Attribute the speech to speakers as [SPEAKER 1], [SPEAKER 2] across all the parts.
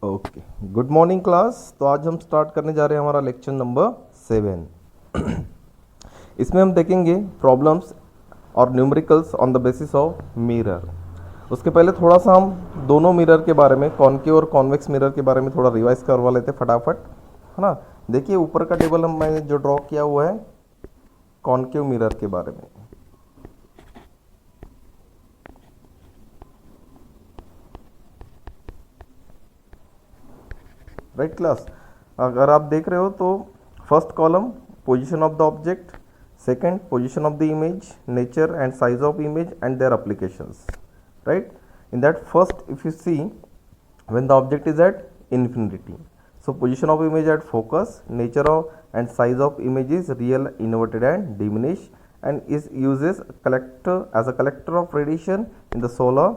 [SPEAKER 1] Okay, good morning class. तो आज हम स्टार्ट करने जा रहे हैं हमारा लेक्चर नंबर 7। इसमें हम देखेंगे प्रॉब्लम्स और numericals on the basis of mirror. उसके पहले थोड़ा सा हम दोनों मिरर के बारे में, कॉनकेव और कॉन्वेक्स मिरर के बारे में थोड़ा रिवाइज करवा लेते फटाफट, है ना। देखिए ऊपर का टेबल मैंने जो ड्रॉ किया हुआ है कॉनकेव मिरर के बारे में। राइट क्लास, अगर आप देख रहे हो तो first column position of the object, second position of the image, nature and size of image and their applications. Right, in that first if you see, when the object is at infinity, so position of image at focus, nature of and size of image is real, inverted and diminished, and is uses collector as a collector of radiation in the solar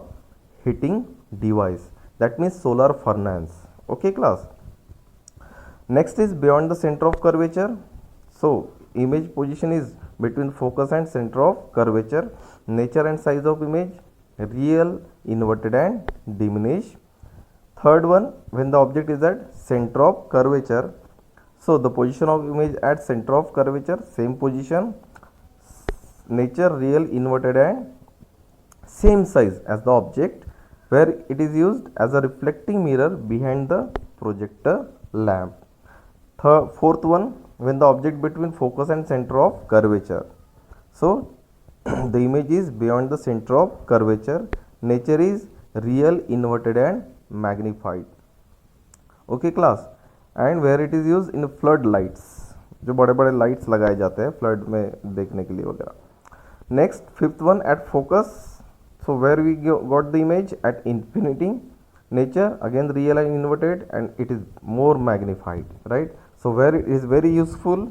[SPEAKER 1] heating device, that means solar furnace. Okay class, next is beyond the center of curvature. So image position is between focus and center of curvature, nature and size of image real, inverted and diminished. Third one, when the object is at center of curvature, so the position of image at center of curvature, same position, nature real, inverted and same size as the object, where it is used as a reflecting mirror behind the projector lamp. Fourth one, when the object between focus and center of curvature, so the image is beyond the center of curvature, nature is real, inverted and magnified. Okay class, and where it is used in flood lights, जो बड़े बड़े lights लगाए जाते हैं flood में देखने के लिए वगैरह. Next fifth one at focus, so where we got the image at infinity, nature again real and inverted and it is more magnified. Right, so where it is very useful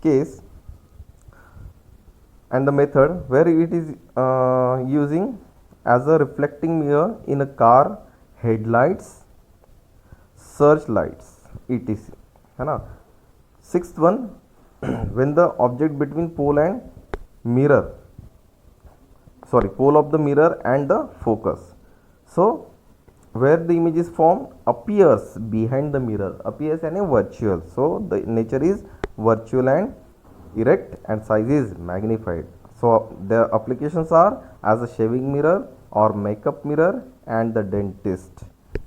[SPEAKER 1] case, and the method where it is using as a reflecting mirror in a car headlights, search lights, etc, है ना. Sixth one, when the object between pole and mirror, sorry, pole of the mirror and the focus, so where the image is formed appears behind the mirror, appears and a virtual, so the nature is virtual and erect and size is magnified. So the applications are as a shaving mirror or makeup mirror and the dentist.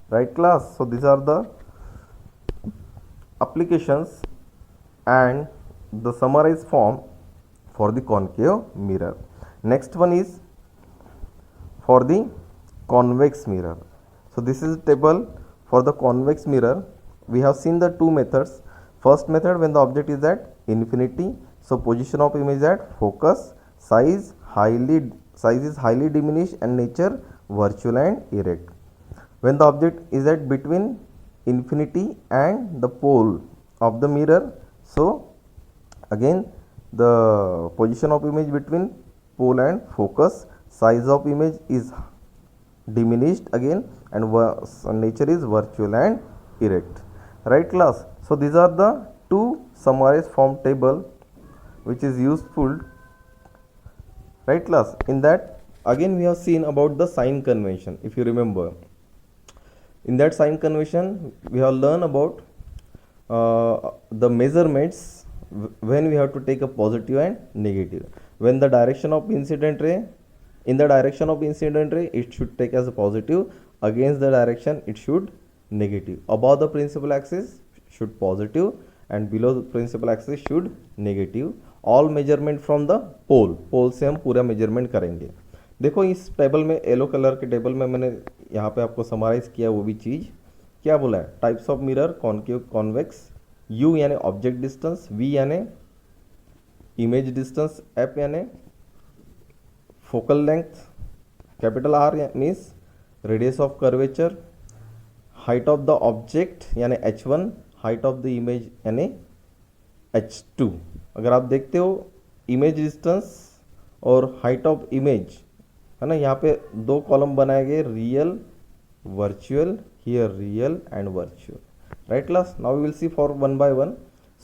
[SPEAKER 1] Right class, so these are the applications and the summarized form for the concave mirror. Next one is for the convex mirror. So this is table for the convex mirror. We have seen the two methods. First method, when the object is at infinity, so position of image at focus, size is highly diminished and nature virtual and erect. When the object is at between infinity and the pole of the mirror, so again the position of image between pole and focus, size of image is diminished again and nature is virtual and erect. Right class, so these are the two summarized form table which is useful. Right class, in that again we have seen about the sign convention. If you remember, in that sign convention we have learned about the measurements when we have to take a positive and negative. When the direction of incident ray, in the direction of incident ray it should take as a positive, against the direction it should negative, above the principal axis should positive and below the principal axis should negative. All measurement from the pole से हम पूरा measurement करेंगे. देखो इस table में, yellow colour के table में मैंने यहाँ पे आपको समराइज किया वो भी चीज़. क्या बोला है? Types of mirror, concave, convex, you यानी ऑब्जेक्ट डिस्टेंस, वी यानी इमेज डिस्टेंस, एफ यानी focal length, capital R means radius of curvature, height of the object यानी h1, height of the image यानी h2. अगर आप देखते हो इमेज डिस्टेंस और हाइट ऑफ इमेज, है ना, यहाँ पे दो कॉलम बनाए गए, real virtual, here real and virtual. Right class, now we will see for one by one.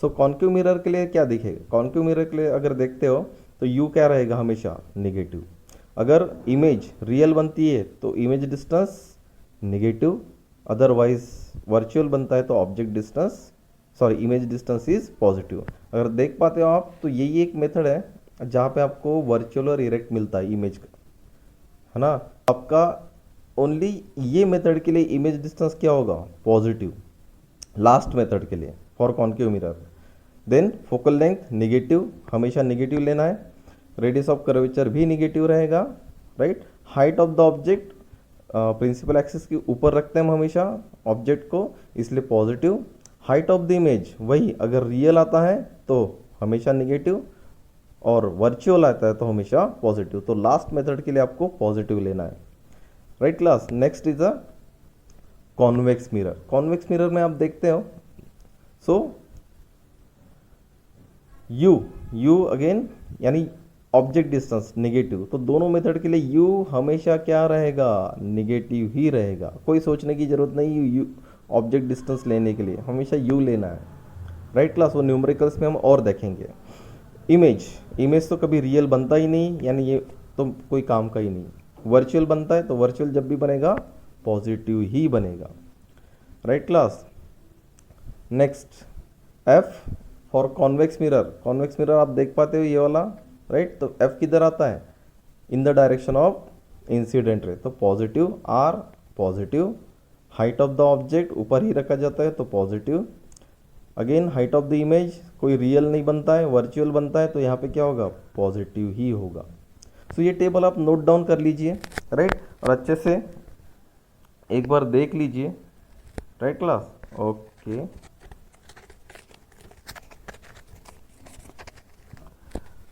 [SPEAKER 1] So concave mirror के लिए क्या दिखेगा? कॉन्केव मिरर के लिए अगर देखते हो तो यू क्या रहेगा? हमेशा नेगेटिव. अगर इमेज रियल बनती है तो image distance negative, otherwise virtual बनता है तो object distance sorry image distance is positive. अगर देख पाते हो आप तो यही एक मेथड है जहाँ पे आपको वर्चुअल और इरेक्ट मिलता है इमेज का, है ना। आपका ओनली ये मेथड के लिए इमेज डिस्टेंस क्या होगा, पॉजिटिव, लास्ट मेथड के लिए for concave mirror. Then focal length negative, हमेशा निगेटिव लेना है। रेडियस ऑफ कर्वेचर भी निगेटिव रहेगा, right. Height of the object principal axis के ऊपर रखते हैं हम हमेशा ऑब्जेक्ट को, इसलिए positive. Height of the image वही, अगर रियल आता है तो हमेशा निगेटिव और वर्चुअल आता है तो हमेशा पॉजिटिव। तो लास्ट मेथड के लिए आपको पॉजिटिव लेना है, right class. Next is a convex mirror. Convex mirror में आप देखते हो सो यू अगेन यानी ऑब्जेक्ट डिस्टेंस निगेटिव, तो दोनों मेथड के लिए यू हमेशा क्या रहेगा, निगेटिव ही रहेगा। कोई सोचने की जरूरत नहीं यू ऑब्जेक्ट डिस्टेंस लेने के लिए, हमेशा यू लेना है, राइट क्लास। वो न्यूमेरिकल्स में हम और देखेंगे। इमेज तो कभी रियल बनता ही नहीं, यानी ये तो कोई काम का ही नहीं। वर्चुअल बनता है तो वर्चुअल जब भी बनेगा पॉजिटिव ही बनेगा, right class. Next F for convex mirror. Convex mirror आप देख पाते हो ये वाला, राइट। तो एफ किधर आता है, in the direction of incident ray, तो positive R positive. Height of the object ऊपर ही रखा जाता है तो positive. Again height of the image कोई रियल नहीं बनता है, वर्चुअल बनता है, तो यहाँ पे क्या होगा, पॉजिटिव ही होगा। सो ये टेबल आप नोट डाउन कर लीजिए, राइट, और अच्छे से एक बार देख लीजिए, right class. Okay,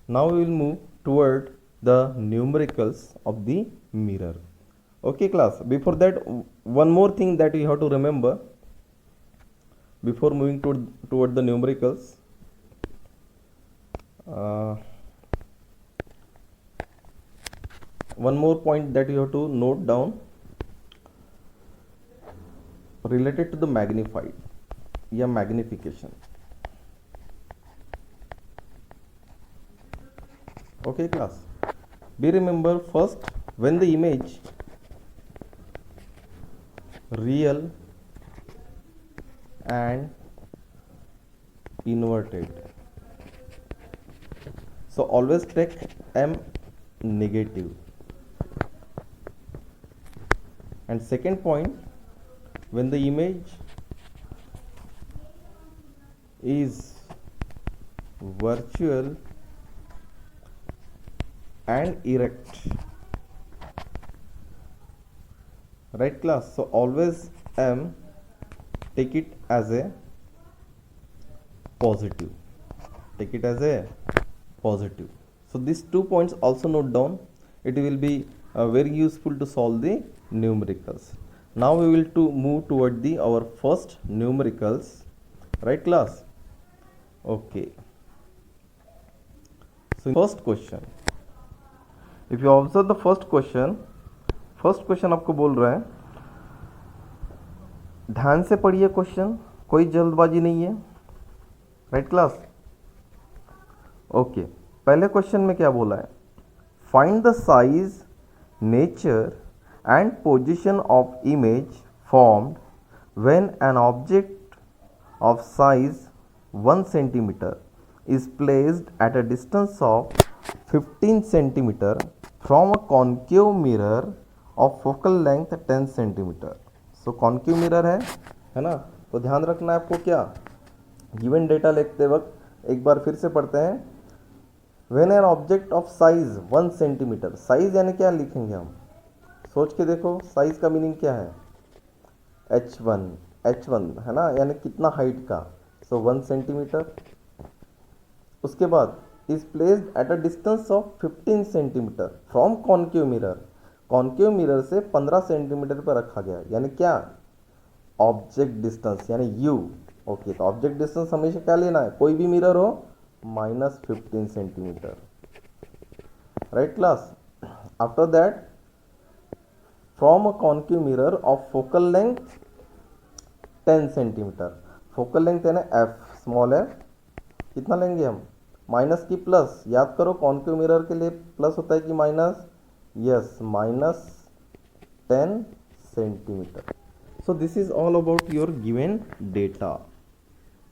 [SPEAKER 1] now we will move toward the numericals of the mirror. Okay class, before that one more thing that you have to remember before moving toward the numericals. One more point that you have to note down related to the magnified या magnification. Okay class, be remember first when the image real and inverted, so always take M negative. And second point, when the image is virtual and erect, right class, so always M take it as a positive, take it as a positive. So these 2 points also note down, it will be very useful to solve the numericals. Now we will to move toward the our first numericals, right class. Okay, so first question, if you observe the first question आपको बोल रहा है, ध्यान से पढ़िए question, कोई जल्दबाजी नहीं है, राइट क्लास। ओके, पहले क्वेश्चन में क्या बोला है, find the size, nature and position of image formed when an object of size 1 centimeter is placed at a distance of 15 centimeter from a concave mirror of focal length 10 centimeter. So concave mirror है ना, तो ध्यान रखना है आपको क्या, given data लिखते वक्त एक बार फिर से पढ़ते हैं। When an object of size 1 centimetre, size यानी क्या लिखेंगे हम, सोच के देखो, साइज का मीनिंग क्या है, h1 है ना, यानी कितना हाइट का, सो 1 सेंटीमीटर। उसके बाद is placed at a distance of 15 centimetre from concave mirror, concave mirror से 15 सेंटीमीटर पर रखा गया, यानी क्या, ऑब्जेक्ट डिस्टेंस यानी u। ओके, तो ऑब्जेक्ट डिस्टेंस हमेशा क्या लेना है, कोई भी मिरर हो, -15 centimetre, right class. After that from a concave mirror of focal length 10 centimetre, focal length है ना f, स्मॉल है, कितना लेंगे हम, माइनस की प्लस, याद करो कॉन्केव मिरर के लिए प्लस होता है कि minus, yes, -10 centimetre. So this is all about your given data,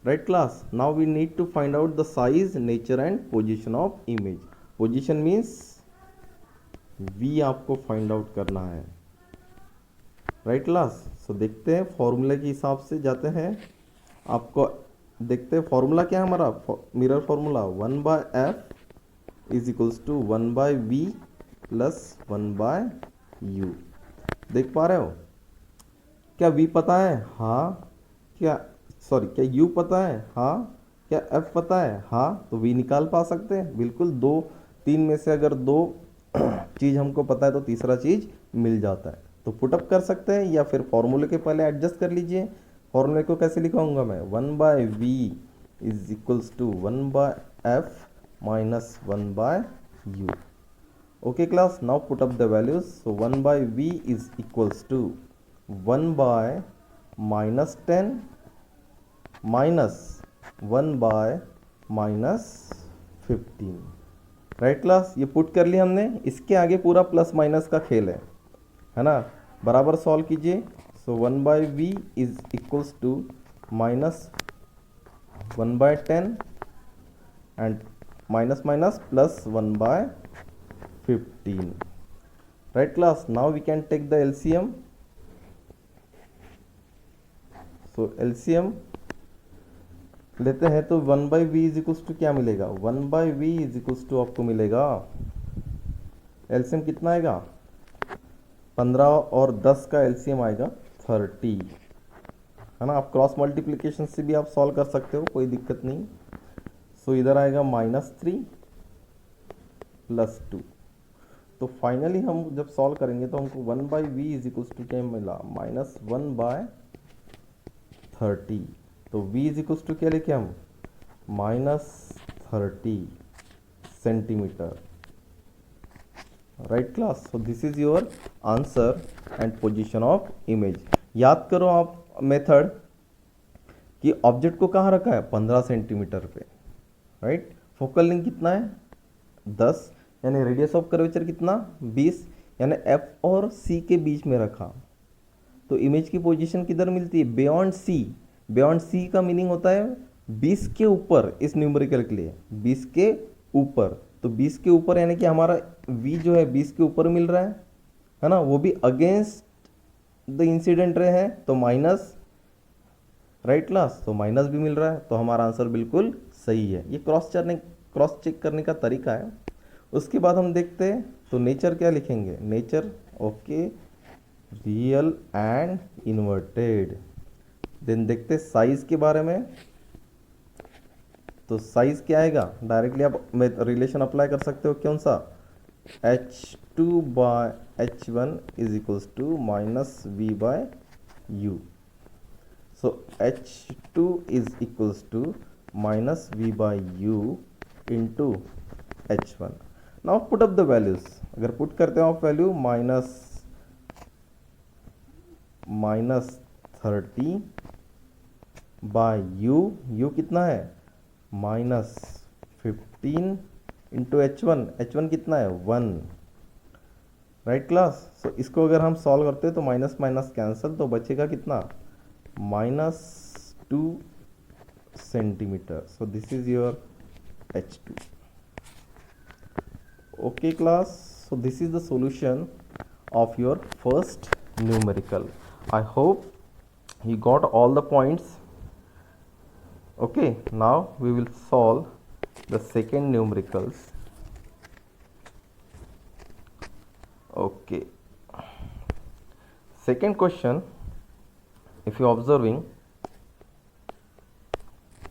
[SPEAKER 1] right class? Now we need to find out the size, nature and position of image. Position means v आपको find out करना है, right class? सो देखते हैं फॉर्मूले के हिसाब से जाते हैं, आपको देखते हैं फॉर्मूला क्या है हमारा, mirror formula 1/f is equals to 1/v plus 1/u। देख पा रहे हो? क्या v पता है? हाँ। क्या क्या u पता है? हाँ। क्या f पता है? हाँ। तो v निकाल पा सकते हैं, बिल्कुल। 2 3 में से अगर 2 चीज़ हमको पता है तो तीसरा चीज़ मिल जाता है, तो पुटअप कर सकते हैं या फिर फॉर्मूले के पहले एडजस्ट कर लीजिए। फॉर्मूले को कैसे लिखाऊंगा मैं? 1/v is equals to 1/f minus 1/u। Okay class, now put up the values. So 1/v is equals to 1/-10 minus 1/-15, right class? ये पुट कर लिया हमने, इसके आगे पूरा प्लस माइनस का खेल है ना? बराबर सॉल्व कीजिए। So 1/v is equals to minus 1/10 and minus minus plus 1/15, right class? Now we can take the LCM. So LCM लेते हैं तो 1/v इज इक्वल्स टू क्या मिलेगा? 1/v इज इक्वल्स टू आपको मिलेगा, एलसीएम कितना आएगा? 15 और 10 का एलसीएम आएगा 30, है ना? आप क्रॉस मल्टीप्लिकेशन से भी आप सॉल्व कर सकते हो, कोई दिक्कत नहीं। सो इधर आएगा -3 + 2। तो फाइनली हम जब सॉल्व करेंगे तो हमको 1/v इज इक्वल्स टू क्या मिला? -1/30। तो v इज इक्वल्स टू क्या लेके हम? -30 centimetre, right class? So this is your answer and position of image. याद करो आप मेथड कि ऑब्जेक्ट को कहाँ रखा है? 15 सेंटीमीटर पे, राइट? फोकल लेंथ कितना है? 10, यानी रेडियस ऑफ कर्वेचर कितना? 20, यानी f और c के बीच में रखा। तो इमेज की पोजीशन किधर मिलती है? Beyond c। बियॉन्ड c का मीनिंग होता है 20 के ऊपर, इस न्यूमेरिकल के लिए 20 के ऊपर। तो 20 के ऊपर यानी कि हमारा v जो है 20 के ऊपर मिल रहा है ना? वो भी अगेंस्ट द इंसिडेंट रे है, तो माइनस, राइट क्लास? तो माइनस भी मिल रहा है, तो हमारा आंसर बिल्कुल सही है। ये क्रॉस चेक करने का तरीका है। उसके बाद हम देखते हैं तो नेचर क्या लिखेंगे? Nature, okay, real and inverted. Then देखते साइज के बारे में। तो साइज क्या आएगा? डायरेक्टली आप रिलेशन अप्लाई कर सकते हो, कौन सा? h2/h1 is equals to -v/u। So h2 is equals to -v/u into h1। Now put up the values. अगर पुट करते हो आप वैल्यू -30/u, u कितना है? -15 इंटू h1 कितना है? 1, राइट क्लास? सो इसको अगर हम सॉल्व करते हैं तो माइनस माइनस कैंसिल, तो बचेगा कितना? -2 centimetre. So this is your h2। Okay class, so this is the solution of your first numerical. I hope you got all the points. Okay, now we will solve the second numericals. Okay, second question, if you are observing,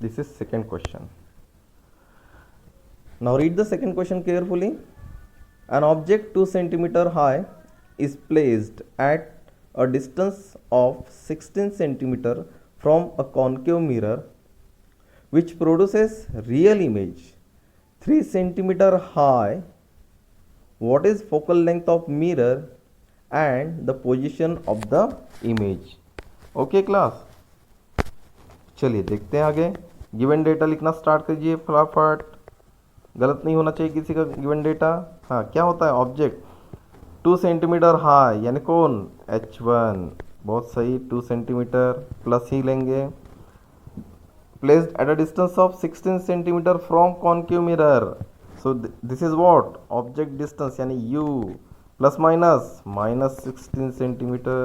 [SPEAKER 1] this is second question. Now read the second question carefully. An object 2 centimeter high is placed at a distance of 16 centimeter from a concave mirror which produces real image 3 centimeter high. What is focal length of mirror and the position of the image? Okay class, चलिए देखते हैं आगे। Given data लिखना start कीजिए फटाफट, गलत नहीं होना चाहिए किसी का गिवन डेटा। हाँ, क्या होता है? ऑब्जेक्ट 2 सेंटीमीटर हाई, यानी कौन? h1। बहुत सही, 2 सेंटीमीटर प्लस ही लेंगे। Placed at a distance of 16 centimeter from concave mirror, so this is what object distance यानी u plus minus 16 centimeter.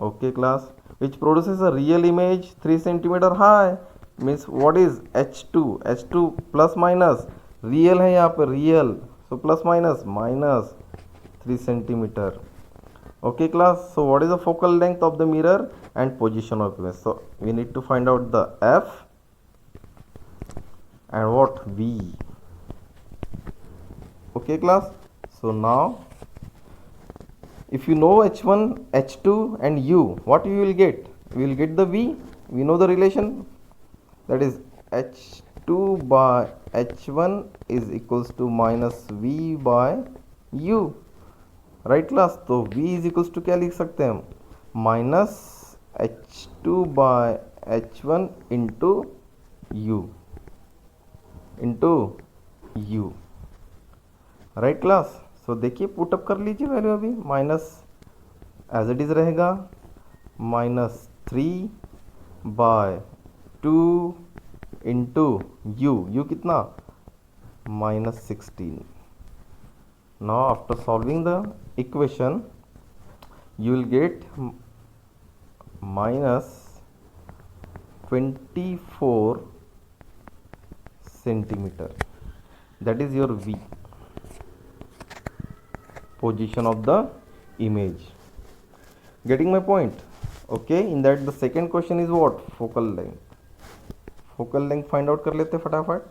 [SPEAKER 1] Okay class, which produces a real image 3 centimeter high, means what is h2 plus minus real है यहाँ पे real, so plus minus 3 centimeter. Okay class, so what is the focal length of the mirror and position of image? So we need to find out the f and what v. Okay class, so now if you know h1 h2 and u, what you will get? We will get the v. We know the relation, that is h2 by h1 is equals to minus v by u. Right class, तो v is equals to क्या लिख सकते हैं हम? Minus h2 by h1 into u, right class. So देखिए put up कर लीजिए value, अभी माइनस एज इट इज रहेगा, माइनस 3 बाय 2 इंटू यू कितना? Minus 16. Now after solving the equation you will get minus 24 centimeter, that is your v, position of the image. Getting my point? Okay, in that the second question is what? Focal length. Focal length find out कर लेते फटाफट।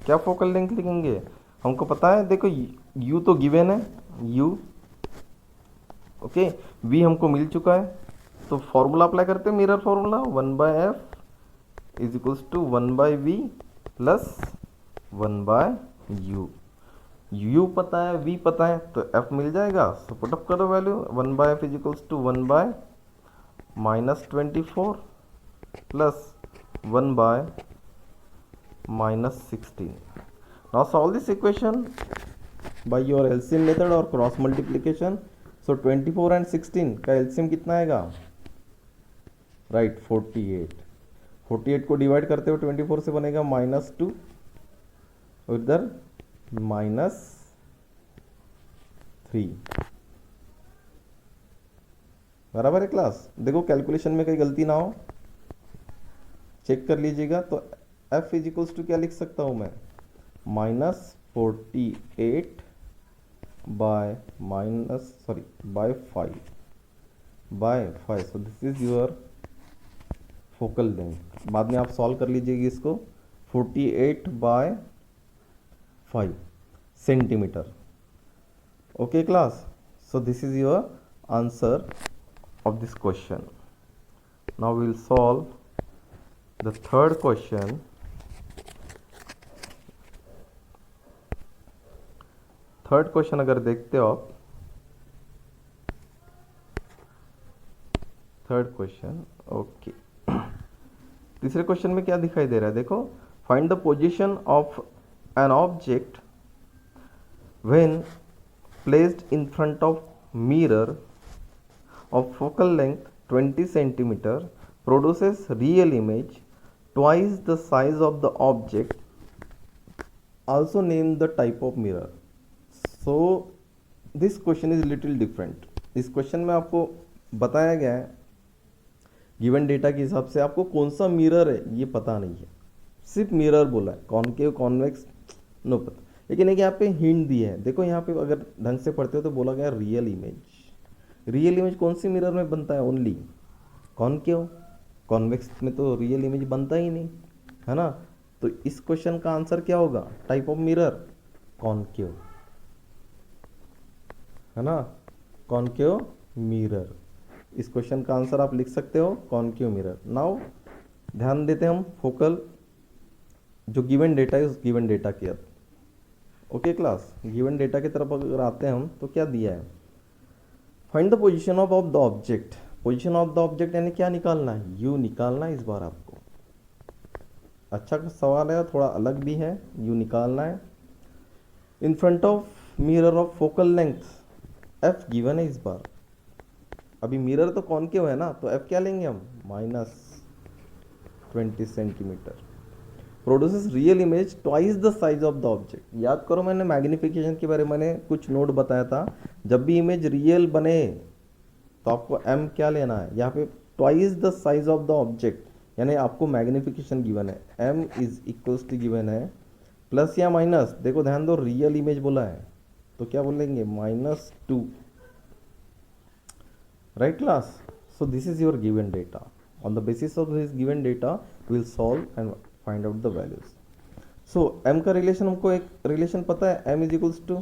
[SPEAKER 1] क्या focal length लिखेंगे? हमको पता है, देखो u तो गिवन है u, ओके, v हमको मिल चुका है, तो फॉर्मूला अप्लाई करते हैं, mirror formula 1/f is equals to 1/v plus 1/u। u पता है, v पता है, तो f मिल जाएगा। सो पुटअप करो value, 1/f is equals to 1 by minus 24 plus 1 by minus 16. Now solve this equation by your LCM method or cross multiplication. So 24 and 16 का LCM कितना आएगा? राइट 48 को डिवाइड करते हुए 24 से बनेगा -2, उधर -3, बराबर है क्लास। देखो कैलकुलेशन में कहीं गलती ना हो, चेक कर लीजिएगा। तो f इज इक्वल्स टू क्या लिख सकता हूं मैं? -48 by 5. So this is your focal length. बाद में आप सॉल्व कर लीजिएगा इसको। 48 by 5 centimetre. Okay class, so this is your answer of this question. Now we will solve the third question. Third question अगर देखते हो आप, थर्ड क्वेश्चन, ओके, तीसरे क्वेश्चन में क्या दिखाई दे रहा है? देखो, find the position of an object when placed in front of mirror of focal length 20 centimeter produces real image twice the size of the object. Also name the type of mirror. So this question is little different. इस question में आपको बताया गया है given data के हिसाब से आपको कौन सा मिरर है ये पता नहीं है, सिर्फ मिरर बोला है, कॉनकेव कॉन्वेक्स नो पता, लेकिन एक यहाँ पे हिंट दी है। देखो यहाँ पे अगर ढंग से पढ़ते हो तो बोला गया रियल इमेज। रियल इमेज कौन सी मिरर में बनता है? ओनली कॉनकेव, कॉन्वेक्स में तो रियल इमेज बनता ही नहीं है ना। तो इस क्वेश्चन का आंसर क्या होगा? टाइप ऑफ मिरर कॉनकेव, है ना, कॉनकेव मिरर। इस क्वेश्चन का आंसर आप लिख सकते हो कॉनकेव मिरर। नाउ ध्यान देते हैं हम फोकल जो गिवन डेटा है उस गिवन डेटा की। ओके क्लास, गिवन डेटा की तरफ अगर आते हैं हम तो क्या दिया है? Find the position of the object. Position of the object यानी क्या निकालना है? यू निकालना है इस बार आपको। अच्छा सवाल है, थोड़ा अलग भी है, यू निकालना है। In front of mirror of focal length F given है इस बार। अभी मिरर तो कॉनकेव है ना, तो एफ क्या लेंगे हम, -20 centimetre. Produces real image twice the size of the object. याद करो मैंने मैग्निफिकेशन के बारे में मैंने कुछ नोट बताया था, जब भी इमेज रियल बने तो आपको m क्या लेना है, यहाँ पे twice the size of the object, यानी आपको मैग्निफिकेशन गिवन है, m is equals to given है प्लस या माइनस, देखो ध्यान दो रियल इमेज बोला है तो क्या बोलेंगे -2, right class? So this is your given data. On the basis of this given data we will solve and find out the values. So m का रिलेशन हमको एक रिलेशन पता है, m is equals to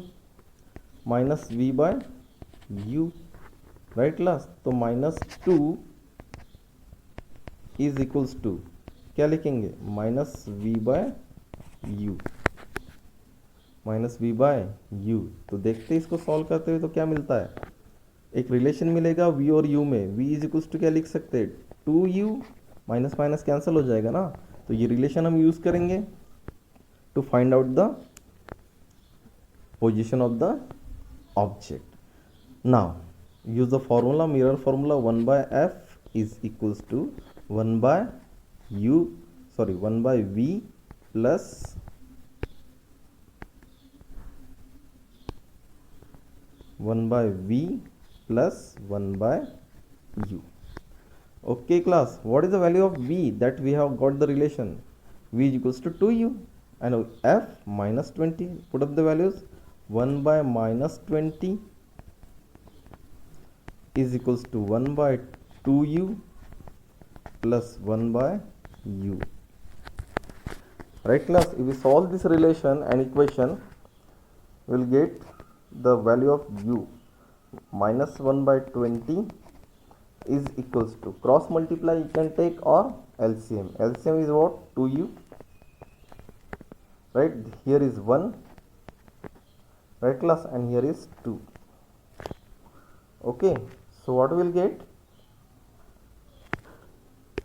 [SPEAKER 1] -v by u, right class? तो -2 is equals to क्या लिखेंगे, -v by u, -v by u। तो देखते इसको सॉल्व करते हुए तो क्या मिलता है, एक रिलेशन मिलेगा v और u में, v इज इक्वल्स टू क्या लिख सकते हैं, 2u, माइनस माइनस कैंसिल हो जाएगा ना, तो ये रिलेशन हम यूज करेंगे to find out the position of the object. Now use the formula, mirror formula, 1/f is equals to 1/v plus 1/v plus 1/u. Okay class, what is the value of v that we have got the relation, v is equals to 2u and f -20, put up the values, 1/-20 is equals to 1/2u plus 1/u, right class? If we solve this relation and equation, we will get the value of u, -1/20 is equals to, cross multiply you can take or LCM. LCM is what, 2u, right? Here is 1, right class, and here is 2. Okay, so what we will get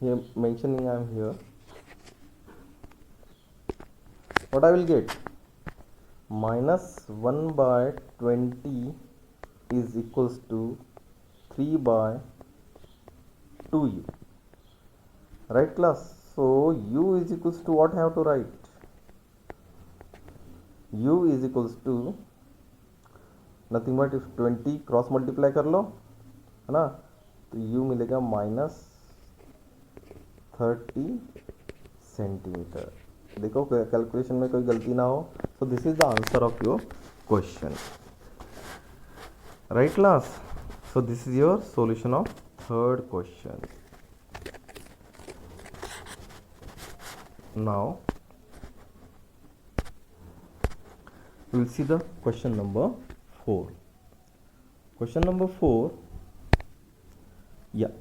[SPEAKER 1] here, mentioning I am here, what I will get, -1/20 is equals to 3/2u, right class? So u is equals to what I have to write, u is equals to nothing but, if 20 cross multiply कर लो है ना, तो u मिलेगा -30 centimetre. देखो calculation में कोई गलती ना हो, so this is the answer of your question, right class? So this is your solution of third question. Now we will see the question number 4. Question number 4, yeah,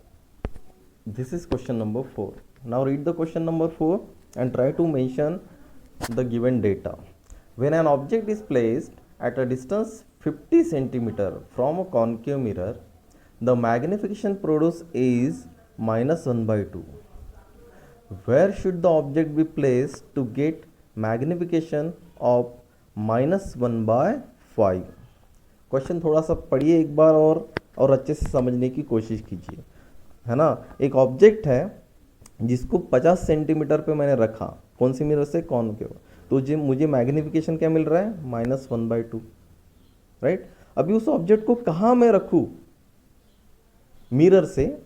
[SPEAKER 1] this is question number 4. Now read the question number 4 and try to mention the given data. When an object is placed at a distance 50 centimeter from a concave mirror, the magnification produced is -1/2. Where should the object be placed to get magnification of -1/5? Question थोड़ा सा पढ़िए एक बार और अच्छे से समझने की कोशिश कीजिए, है ना। एक ऑब्जेक्ट है जिसको 50 सेंटीमीटर पे मैंने रखा, कौन सी मिरर से, कॉनकेव, तो मुझे मैग्निफिकेशन क्या मिल रहा है, -1/2, राइट। अभी उस ऑब्जेक्ट को कहाँ मैं रखूँ, मिरर से,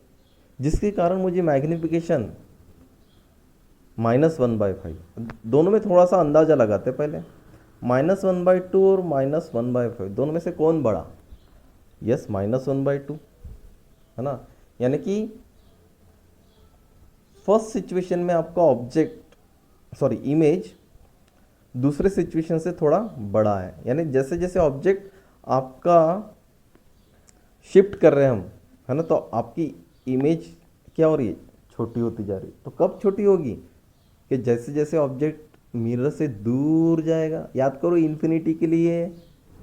[SPEAKER 1] जिसके कारण मुझे मैग्निफिकेशन -1/5, दोनों में थोड़ा सा अंदाजा लगाते पहले, -1/2 और -1/5 दोनों में से कौन बड़ा, यस -1/2, है ना। यानी कि फर्स्ट सिचुएशन में आपका इमेज दूसरे सिचुएशन से थोड़ा बड़ा है, यानी जैसे जैसे ऑब्जेक्ट आपका शिफ्ट कर रहे हैं हम, है ना, तो आपकी इमेज क्या हो रही है, छोटी होती जा रही है। तो कब छोटी होगी, कि जैसे जैसे ऑब्जेक्ट मिरर से दूर जाएगा। याद करो इन्फिनिटी के लिए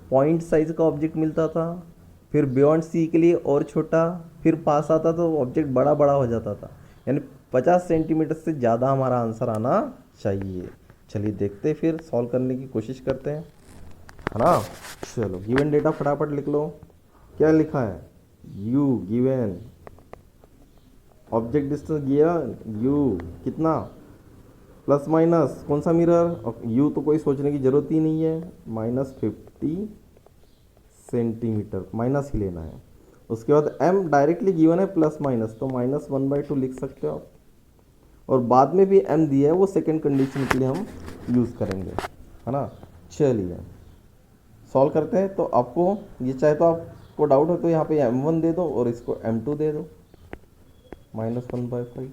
[SPEAKER 1] पॉइंट साइज का ऑब्जेक्ट मिलता था, फिर बियॉन्ड सी के लिए और छोटा, फिर पास आता तो ऑब्जेक्ट बड़ा बड़ा हो जाता था, यानी 50 सेंटीमीटर से ज़्यादा हमारा आंसर आना चाहिए। चलिए देखते फिर सॉल्व करने की कोशिश करते हैं, है ना। चलो गिवन डेटा फटाफट लिख लो, क्या लिखा है, u given, object distance given u कितना, प्लस माइनस कौन सा मिरर, और u तो कोई सोचने की जरूरत ही नहीं है, -50 सेंटीमीटर, माइनस ही लेना है। उसके बाद m डायरेक्टली गिवन है प्लस माइनस, तो -1/2 लिख सकते हो आप, और बाद में भी m दिया है, वो सेकंड कंडीशन के लिए हम यूज़ करेंगे, है ना। चलिए सॉल्व करते हैं। तो आपको ये चाहे तो आपको डाउट हो तो यहाँ पे m1 दे दो और इसको m2 दे दो, -1/5,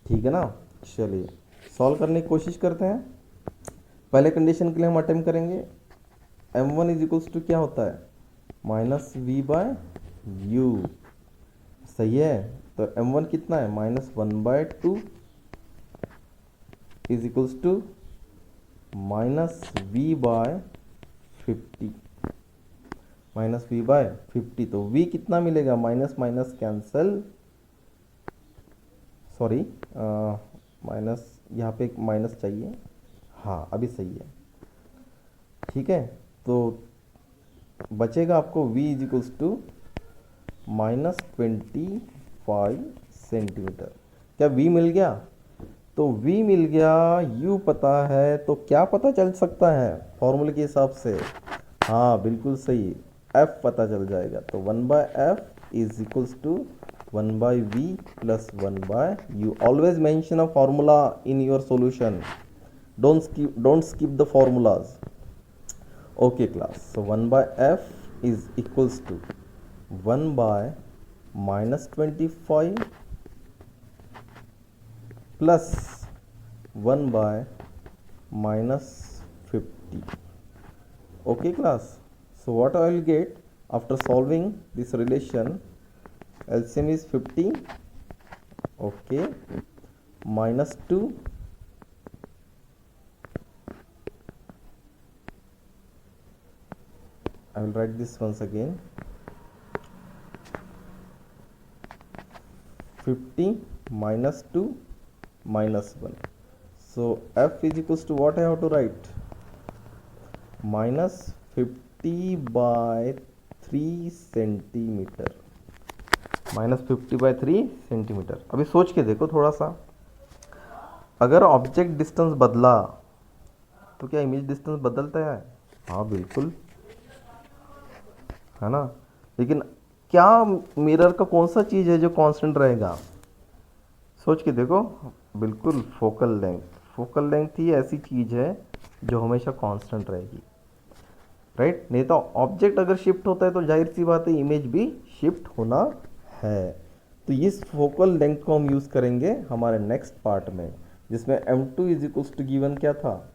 [SPEAKER 1] ठीक है ना। चलिए सॉल्व करने की कोशिश करते हैं। पहले कंडीशन के लिए हम अटेम्प्ट करेंगे, m1 इज इक्वल्स टू क्या होता है, -v/u, सही है। तो m1 कितना है, -1/2 is equals to -v/50, -v/50, तो v कितना मिलेगा, minus minus cancel, sorry minus, यहाँ पे एक माइनस चाहिए, हाँ अभी सही है, ठीक है। तो बचेगा आपको v is equals to -25 centimetre. क्या v मिल गया, तो v मिल गया, u पता है, तो क्या पता चल सकता है फॉर्मूले के हिसाब से, हाँ बिल्कुल सही, f पता चल जाएगा। तो 1/f is equals to 1/v plus 1/u। Always mention a formula in your solution, don't skip the formulas. Okay class, so 1/f is equals to 1/-25 plus 1/-50. Okay class, so what I will get after solving this relation, LCM is 50, okay, -2 I will write this once again, 50 -2 -1, so f is equals to what I have to write, -50/3 centimetre, -50/3 centimetre. अभी सोच के देखो थोड़ा सा, अगर object distance बदला तो क्या इमेज डिस्टेंस बदलता है, हाँ बिल्कुल, है ना। लेकिन क्या मिरर का कौन सा चीज़ है जो कांस्टेंट रहेगा, सोच के देखो, बिल्कुल फोकल लेंथ, फोकल लेंथ ही ऐसी चीज़ है जो हमेशा कांस्टेंट रहेगी, राइट। नहीं तो ऑब्जेक्ट अगर शिफ्ट होता है तो जाहिर सी बात है इमेज भी शिफ्ट होना है। तो इस फोकल लेंथ को हम यूज़ करेंगे हमारे नेक्स्ट पार्ट में, जिसमें m2 is equals to given क्या था,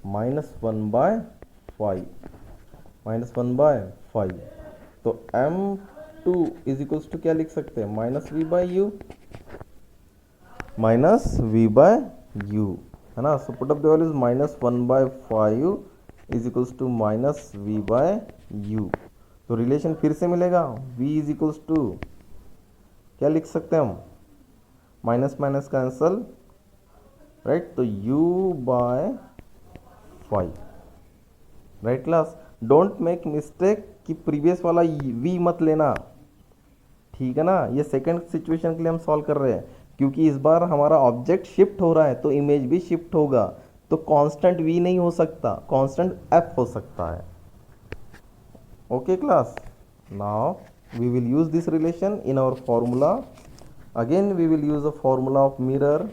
[SPEAKER 1] -1/5, तो m2 इज इक्वल्स टू क्या लिख सकते हैं, -v/u, है ना। So put up the values, -1/5 is equals to -v/u। तो रिलेशन फिर से मिलेगा, v इज इक्वल्स टू क्या लिख सकते हैं हम, माइनस माइनस कैंसल, राइट, तो u/5, right class. Don't make mistake कि प्रीवियस वाला v मत लेना, ठीक है ना। ये सेकंड सिचुएशन के लिए हम सॉल्व कर रहे हैं, क्योंकि इस बार हमारा ऑब्जेक्ट शिफ्ट हो रहा है तो इमेज भी शिफ्ट होगा, तो कांस्टेंट v नहीं हो सकता, कांस्टेंट f हो सकता है। Okay class, now we will use this relation in our formula. Again we will use a formula of mirror,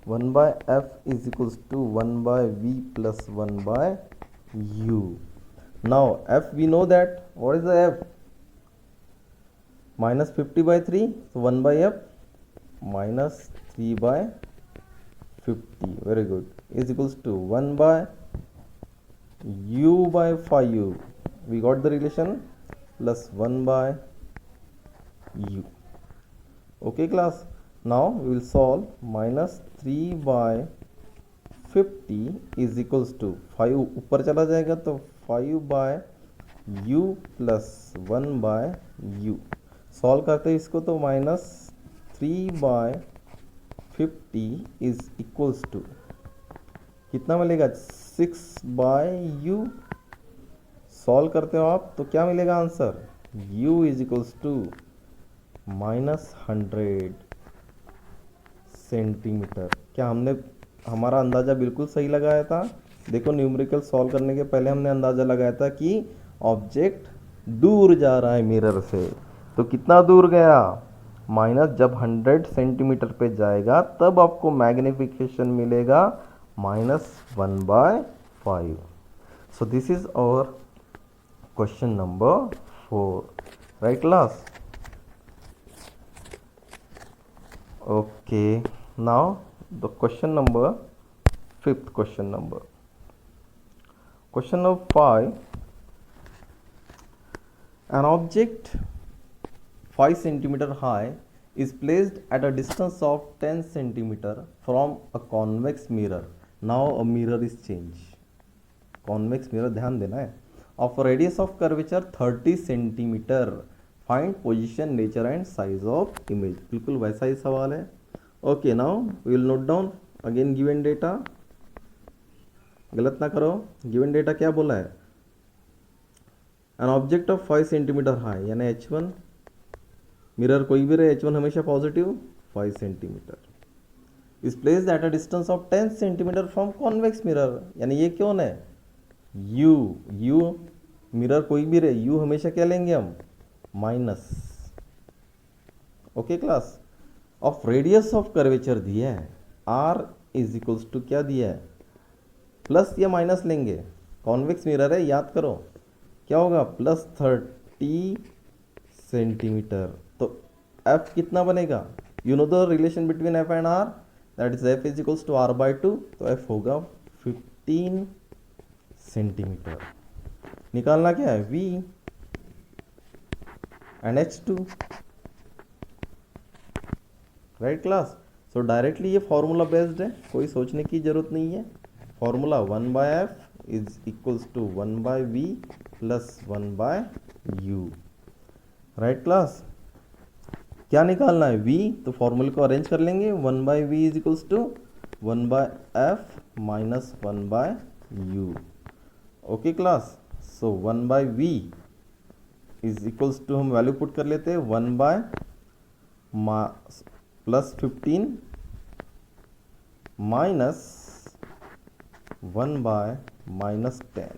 [SPEAKER 1] 1/f is equals to 1/v plus 1/u. Now f we know that, what is the f, -50/3, so 1/f -3/50, very good, is equals to 1/u/5u, we got the relation, plus 1/u. Okay class, now we will solve, -3/50 is equals to 5 ऊपर चला जाएगा तो 5/u plus 1/u। Solve करते हैं इसको तो -3/50 is equals to कितना मिलेगा, 6/u। सॉल्व करते हो आप तो क्या मिलेगा answer, u is equals to -100 centimetre. क्या हमने हमारा अंदाज़ा बिल्कुल सही लगाया था? देखो न्यूमेरिकल सॉल्व करने के पहले हमने अंदाज़ा लगाया था कि ऑब्जेक्ट दूर जा रहा है मिरर से, तो कितना दूर गया, माइनस, जब 100 सेंटीमीटर पे जाएगा तब आपको मैग्निफिकेशन मिलेगा -1/5। So this is our question number 4, right class? Okay, now the question number, fifth question number. Question number 5. An object 5 centimeter high is placed at a distance of 10 centimeter from a convex mirror. Now a mirror is changed. Convex mirror ध्यान देना है. Of a radius of curvature 30 centimeter. Find position, nature and size of image. बिल्कुल वैसा ही सवाल है। Okay, now we will note down again given data. गलत ना करो, गिवन डेटा क्या बोला है, an object of 5 centimetre high, यानी H1, मिरर कोई भी रहे, H1 हमेशा positive, 5 centimetre, is placed at a distance of 10 centimetre from convex mirror, यानी ये कौन है, U मिरर कोई भी रहे, U हमेशा क्या लेंगे हम, minus. Okay class, of radius of curvature दिया है, R इज इक्वल्स टू क्या दिया है, प्लस या माइनस लेंगे, कॉन्वेक्स मिरर है, याद करो क्या होगा, +30 सेंटीमीटर। तो F कितना बनेगा, you know the relation between F and R, that is F is equals to R/2, तो F होगा 15 सेंटीमीटर। निकालना क्या है, V and H2, right class. So directly ये फॉर्मूला बेस्ड है, कोई सोचने की जरूरत नहीं है। Formula 1/F is equals to 1/V plus 1/U, right class. क्या निकालना है, V, तो फॉर्मूले को अरेंज कर लेंगे, 1/V is equals to 1/F minus 1/U। Okay class, so 1/V is equals to, हम वैल्यू पुट कर लेते हैं, 1 plus 15 minus 1/-10,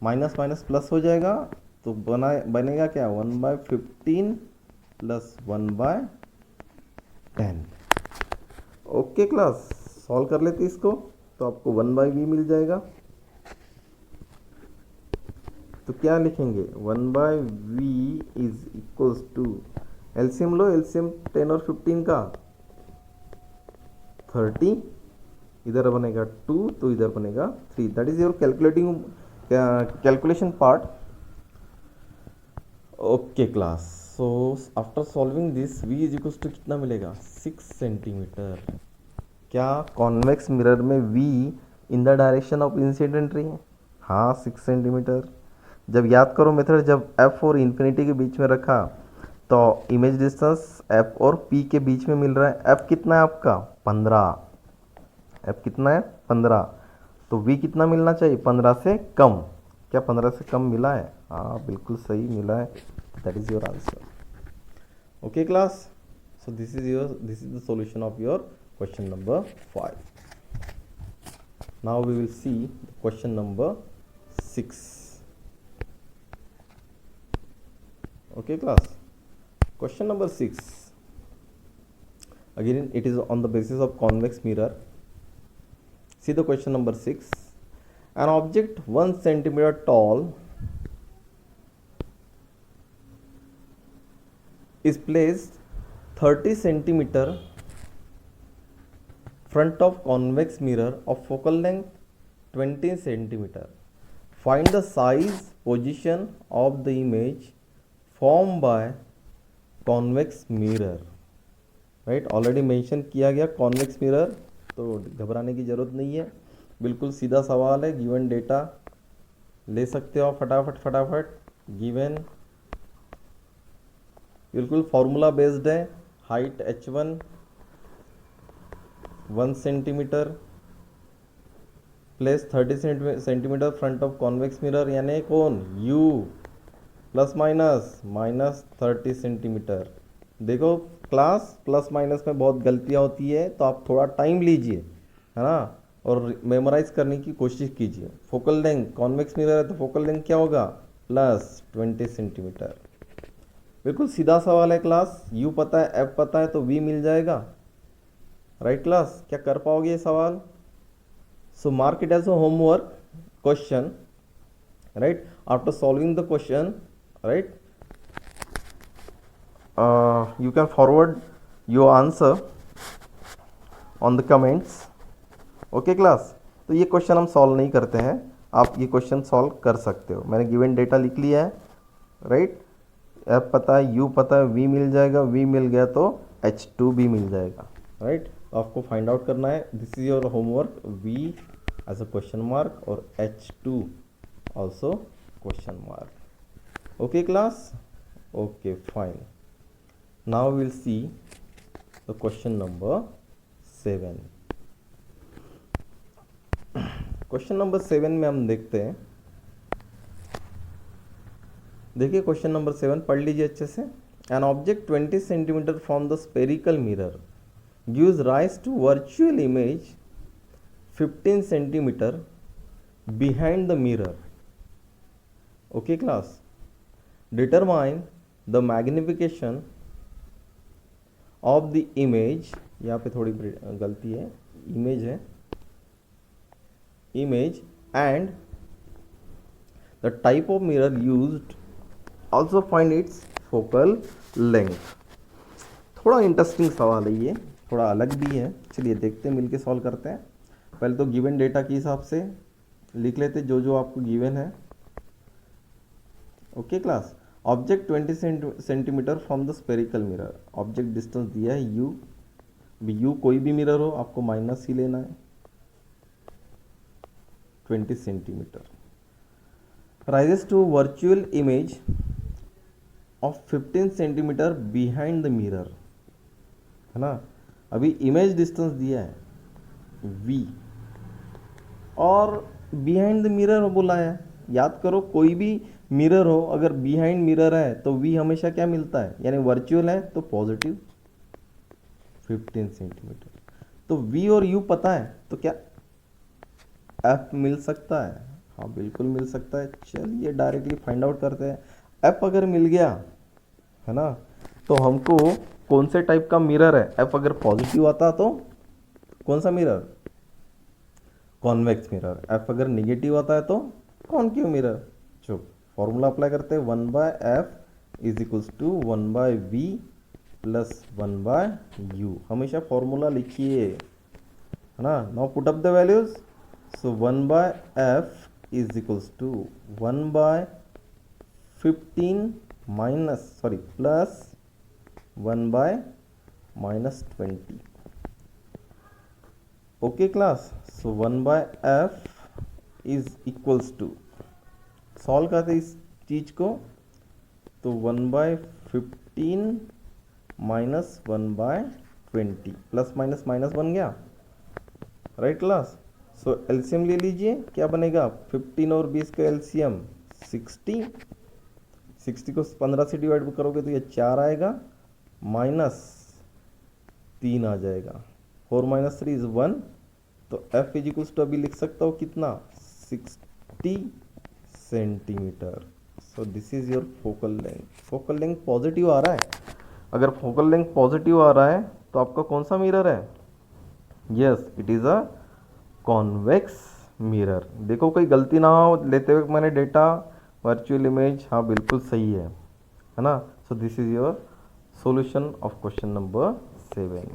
[SPEAKER 1] minus minus plus हो जाएगा, तो बनेगा क्या, 1/15 प्लस 1/10। ओके क्लास, सॉल्व कर लेते इसको, तो आपको 1/V मिल जाएगा। तो क्या लिखेंगे, 1/V is equals to, LCM लो, एलसीएम 10 और 15 का 30, इधर बनेगा 2, तो इधर बनेगा 3, that is your calculation part. Okay class, so after solving this V is equals to कितना मिलेगा, 6 सेंटीमीटर। क्या कॉन्वेक्स मिरर में V in the direction of incident ray है, हाँ 6 सेंटीमीटर। जब याद करो मेथड, जब F और इन्फिनिटी के बीच में रखा तो इमेज डिस्टेंस F और P के बीच में मिल रहा है, F कितना है आपका, 15, F कितना है, 15, तो V कितना मिलना चाहिए, 15 से कम। क्या 15 से कम मिला है, हाँ बिल्कुल सही मिला है, that is your answer. Okay class, so this is the solution of your question number 5। Now we will see question number 6। Okay class, question number 6, again it is on the basis of convex mirror. See the question number 6, an object 1 centimeter tall is placed 30 centimeter front of convex mirror of focal length 20 centimeter. Find the size, position of the image form by convex mirror, right, already mention किया गया convex mirror, तो घबराने की ज़रूरत नहीं है, बिल्कुल सीधा सवाल है, गिवन डेटा ले सकते हो फटाफट। गिवन बिल्कुल फॉर्मूला बेस्ड है, height H1 1 centimetre, place 30 centimetre front of convex mirror, यानी कौन, यू, प्लस माइनस 30 सेंटीमीटर। देखो क्लास, प्लस माइनस में बहुत गलतियाँ होती है, तो आप थोड़ा टाइम लीजिए, है ना, और मेमोराइज करने की कोशिश कीजिए। फोकल लेंथ, कॉन्वेक्स मिरर है तो फोकल लेंथ क्या होगा, प्लस 20 सेंटीमीटर। बिल्कुल सीधा सवाल है क्लास, यू पता है, एफ पता है, तो वी मिल जाएगा। राइट क्लास, क्या कर पाओगे ये सवाल? So mark it as a homework question, right? After solving the question, right, you can forward your answer on the comments. Okay class, तो ये क्वेश्चन हम सॉल्व नहीं करते हैं, आप ये क्वेश्चन सॉल्व कर सकते हो। मैंने गिवन डेटा लिख लिया है, राइट? एफ पता है, यू पता है, वी मिल जाएगा, वी मिल गया तो H2 भी मिल जाएगा, राइट? तो आपको फाइंड आउट करना है, this is your homework, V as a question mark और H2 also question mark. Okay class, okay fine. Now we will see the question number 7. Question number 7 में हम देखते हैं, देखिए क्वेश्चन नंबर 7 पढ़ लीजिए अच्छे से। An object 20 centimetre from the spherical mirror gives rise to virtual image 15 centimetre behind the mirror. Okay class, determine the magnification of the image, यहाँ पे थोड़ी गलती है, इमेज है, image and the type of mirror used, also find its focal length. थोड़ा interesting सवाल है ये, थोड़ा अलग भी है, चलिए देखते हैं, मिलके सॉल्व करते हैं। पहले तो गिवन डेटा के हिसाब से लिख लेते जो जो आपको गिवन है। Okay class, object 20 centimetre from the spherical mirror, object distance दिया है यू, यू कोई भी मिरर हो आपको माइनस ही लेना है, 20 centimetre, rises to virtual image of 15 centimetre behind the mirror, है ना। अभी इमेज डिस्टेंस दिया है v और बिहाइंड द मिरर बोला है। याद करो, कोई भी मिरर हो अगर बिहाइंड मिरर है तो v हमेशा क्या मिलता है, यानी वर्चुअल है तो पॉजिटिव 15 सेंटीमीटर। तो v और u पता है तो क्या f मिल सकता है? हाँ बिल्कुल मिल सकता है। चलिए डायरेक्टली फाइंड आउट करते हैं। f अगर मिल गया, है ना, तो हमको कौन से टाइप का मिरर है, f अगर पॉजिटिव आता तो कौन सा मिरर, कॉन्वेक्स मिरर, f अगर निगेटिव आता है तो कॉनकेव मिरर। चुप, फॉर्मूला अप्लाई करते हैं, 1/f is equals to 1/v plus 1/u। हमेशा फॉर्मूला लिखिए, है ना। Now put up the values, so 1/f is equals to 1/15 plus 1/-20। Okay class, so 1/f is equals to, solve करते इस चीज को, तो 1/15 माइनस 1/20 प्लस माइनस माइनस बन गया, राइट क्लास। सो एलसीएम ले लीजिए, क्या बनेगा, 15 और 20 का एलसीएम 60, 60 को 15 से डिवाइड करोगे तो ये 4 आएगा, माइनस 3 आ जाएगा, 4 - 3 इज 1, तो f इज इक्वल्स टू अभी लिख सकता हूँ कितना, 60 centimetre. So this is your focal length. Focal length positive आ रहा है, अगर फोकल लेंथ पॉजिटिव आ रहा है तो आपका कौन सा मिरर है, yes it is a convex mirror. देखो कोई गलती ना हो लेते हुए मैंने डेटा, वर्चुअल इमेज, हाँ बिल्कुल सही है ना। सो this is your solution of question number 7।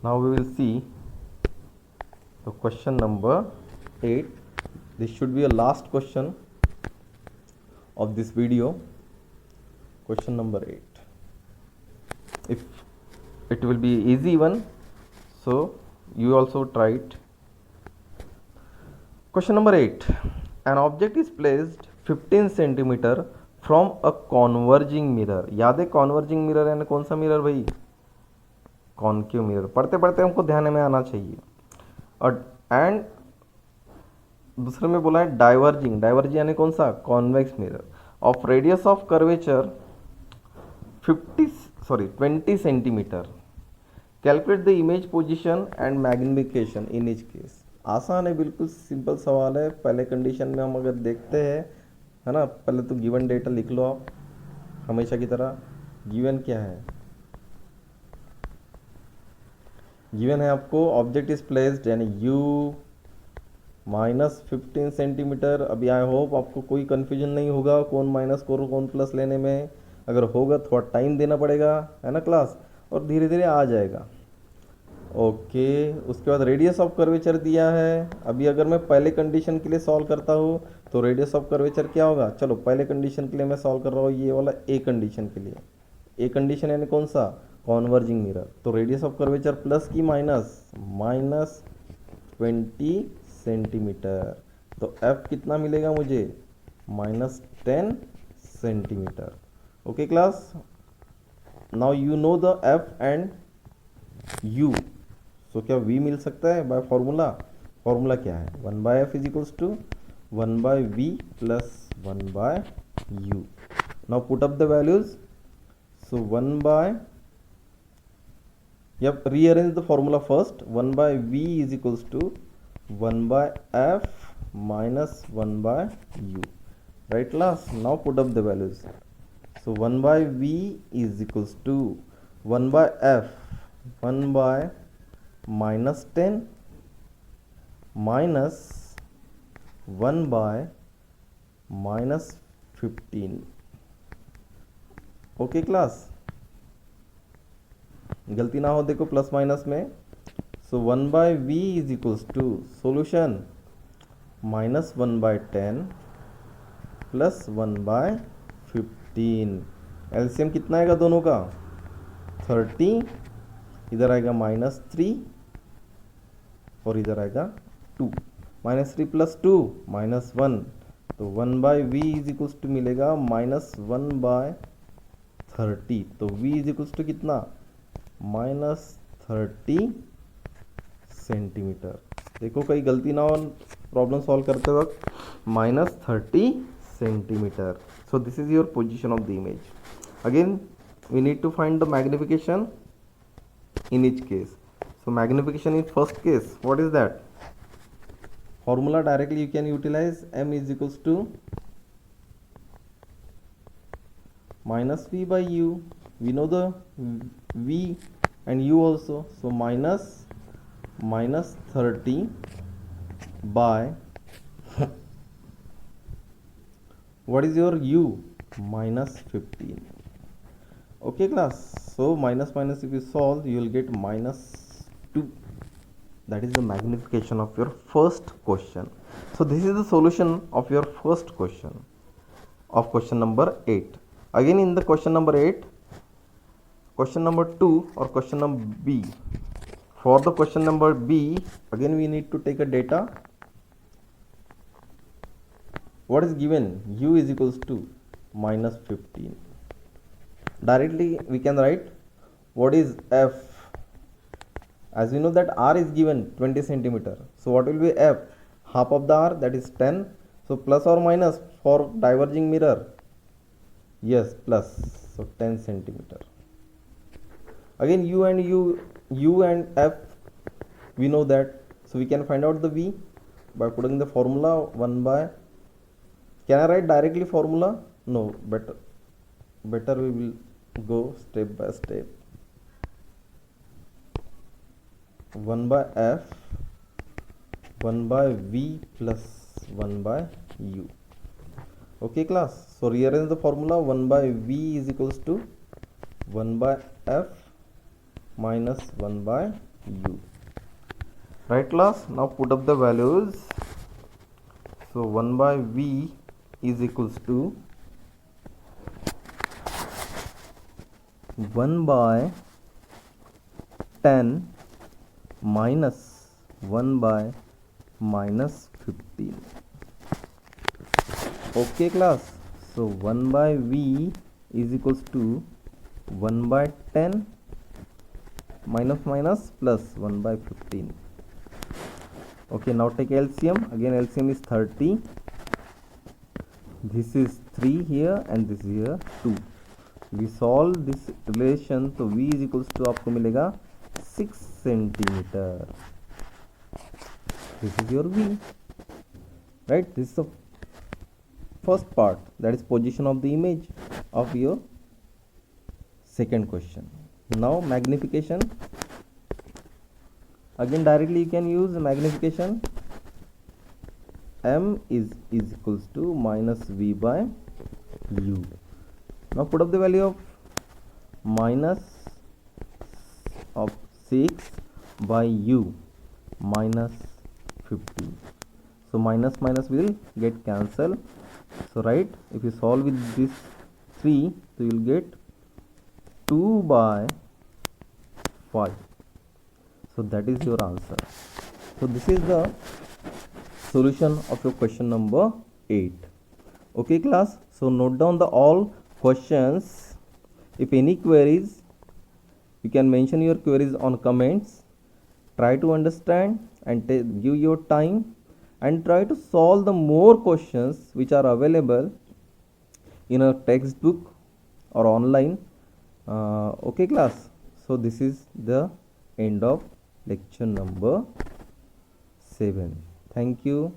[SPEAKER 1] Now we will see the question number 8. This should be a last question of this video. Question number 8. If it will be easy one, so you also try it. Question number 8. An object is placed 15 centimeter from a converging mirror. याद है converging mirror यानी कौन सा mirror भाई, concave mirror, पढ़ते पढ़ते हमको ध्यान में आना चाहिए। और एंड दूसरे में बोला है डाइवर्जिंग, डाइवर्जिंग यानी कौन सा, convex mirror of radius of curvature 20 centimetre, calculate the image position and magnification in each case. आसान है, बिल्कुल सिंपल सवाल है। पहले कंडीशन में हम अगर देखते हैं, है ना, पहले तो गिवन डेटा लिख लो आप हमेशा की तरह। गिवन क्या है, गिवन है आपको ऑब्जेक्ट इज प्लेस्ड यानी u -15 सेंटीमीटर। अभी आई होप आपको कोई कन्फ्यूजन नहीं होगा कौन माइनस कौन प्लस लेने में। अगर होगा थोड़ा टाइम देना पड़ेगा, है ना क्लास, और धीरे धीरे आ जाएगा। ओके, उसके बाद रेडियस ऑफ कर्वेचर दिया है। अभी अगर मैं पहले कंडीशन के लिए सॉल्व करता हूँ तो रेडियस ऑफ कर्वेचर क्या होगा, चलो पहले कंडीशन के लिए मैं सॉल्व कर रहा हूँ, ये वाला ए कंडीशन के लिए। ए कंडीशन यानी कौन सा, कॉन्वर्जिंग मिरर। तो रेडियस ऑफ कर्वेचर प्लस की माइनस 20 सेंटीमीटर। तो एफ कितना मिलेगा मुझे, -10 centimetre. Okay class, now you know the F and u. So क्या v मिल सकता है बाय फॉर्मूला। फॉर्मूला क्या है, 1/f is equals to 1/v plus 1/u। Now put up the values. So 1 rearrange the formula first। 1/v is equals to 1/f minus 1/u, right class। now put up the values। so 1/v is equals to 1/f, 1/-10 minus 1/-15। Okay class, गलती ना हो देखो plus minus में। So 1/v is equals to solution -1/10 plus 1/15। LCM कितना आएगा दोनों का, 30। इधर आएगा -3 और इधर आएगा 2। -3 प्लस 2 -1। तो 1/v इज इक्वल्स टू मिलेगा -1/30। तो v इज इक्वल्स टू कितना, -30 सेंटीमीटर। देखो कहीं गलती ना हो प्रॉब्लम सॉल्व करते वक्त, -30 centimetre. So this is your position of the image. Again we need to find the magnification in each case। so magnification in first case, what is that formula, directly you can utilize m is equals to -v by u। we know the v and u also। so -30 by what is your u, -15। okay class, so minus if you solve you will get -2। that is the magnification of your first question। so this is the solution of your first question of question number 8। again in the question number 8, question number 2 or question number b। for the question number b, again we need to take a data। what is given, u is equals to -15। directly we can write what is f। as we know that r is given 20 centimeter, so what will be f, half of the r, that is 10। so plus or minus for diverging mirror, yes plus, so 10 centimeter। again u and f we know that, so we can find out the v by putting the formula 1/, can I write directly formula, no, better we will go step by step। 1/f, 1/v plus 1/u। okay class, so rearrange the formula। 1/v is equals to 1/f minus 1/u, right class। now put up the values। so 1/v is equals to 1/10 minus 1/-15। okay class, so 1/v is equals to 1/10 minus minus plus 1 by 15. Okay, now take LCM. Again LCM is 30. This is 3 here and this is here 2. We solve this relation, so V is equals to आपको मिलेगा 6 centimeter. This is your V, right? This is the first part, that is position of the image of your second question. Now magnification. Again directly you can use magnification. M is equals to minus V by U. Now put up the value of minus of 6 by U minus 15. So minus minus will get cancelled. So right, if you solve with this 3, so you will get 2 by 5. So that is your answer. So this is the solution of your question number 8. Okay class, so note down the all questions. If any queries, you can mention your queries on comments. Try to understand and give your time and try to solve the more questions which are available in a textbook or online. Okay class, so this is the end of lecture number 7. Thank you.